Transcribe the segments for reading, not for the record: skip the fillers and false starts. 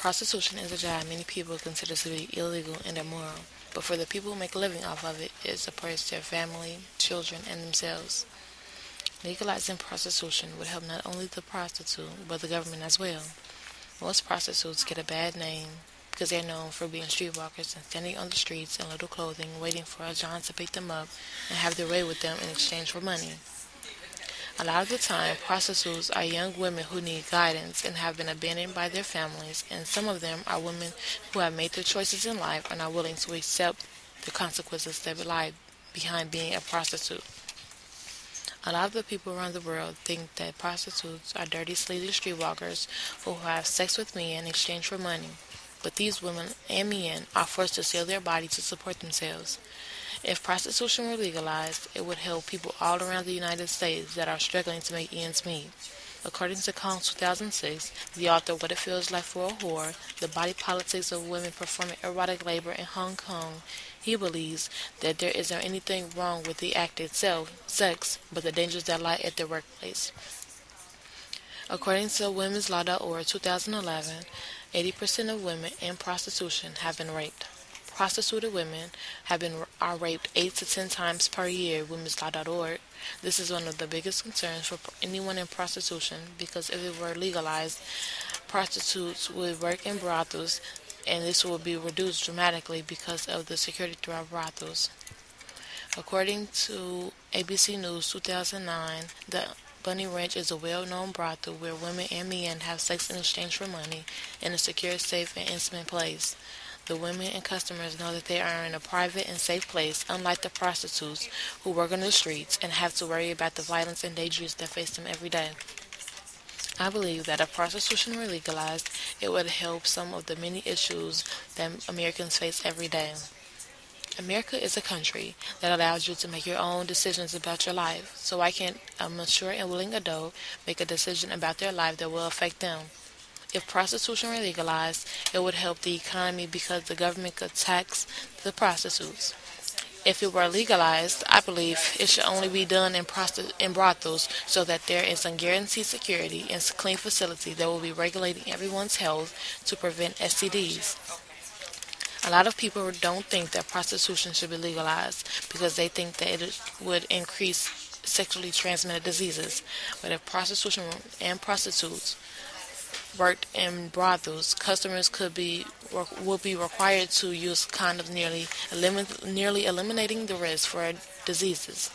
Prostitution is a job many people consider to be illegal and immoral, but for the people who make a living off of it, it supports their family, children, and themselves. Legalizing prostitution would help not only the prostitute, but the government as well. Most prostitutes get a bad name because they're known for being streetwalkers and standing on the streets in little clothing, waiting for a John to pick them up and have their way with them in exchange for money. A lot of the time, prostitutes are young women who need guidance and have been abandoned by their families, and some of them are women who have made their choices in life and are willing to accept the consequences that lie behind being a prostitute. A lot of the people around the world think that prostitutes are dirty, sleazy streetwalkers who have sex with men in exchange for money, but these women and men are forced to sell their body to support themselves. If prostitution were legalized, it would help people all around the United States that are struggling to make ends meet. According to Kong 2006, the author of What It Feels Like for a Whore, The Body Politics of Women Performing Erotic Labor in Hong Kong, he believes that there isn't anything wrong with the act itself, sex, but the dangers that lie at the workplace. According to womenslaw.org 2011, 80% of women in prostitution have been raped. Prostituted women are raped 8 to 10 times per year, womenslaw.org. This is one of the biggest concerns for anyone in prostitution because if it were legalized, prostitutes would work in brothels and this would be reduced dramatically because of the security throughout brothels. According to ABC News 2009, the Bunny Ranch is a well-known brothel where women and men have sex in exchange for money in a secure, safe, and intimate place. The women and customers know that they are in a private and safe place, unlike the prostitutes who work on the streets and have to worry about the violence and dangers that face them every day. I believe that if prostitution were legalized, it would help some of the many issues that Americans face every day. America is a country that allows you to make your own decisions about your life, so why can't a mature and willing adult make a decision about their life that will affect them? If prostitution were legalized, it would help the economy because the government could tax the prostitutes. If it were legalized, I believe it should only be done in brothels so that there is a guaranteed security and clean facility that will be regulating everyone's health to prevent STDs. A lot of people don't think that prostitution should be legalized because they think that it would increase sexually transmitted diseases. But if prostitution and prostitutes worked in brothels, customers would be required to use condoms, nearly eliminating the risk for diseases.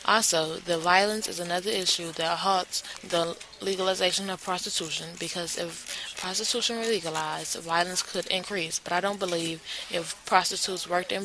Also, the violence is another issue that halts the legalization of prostitution because if prostitution were legalized, violence could increase. But I don't believe if prostitutes worked in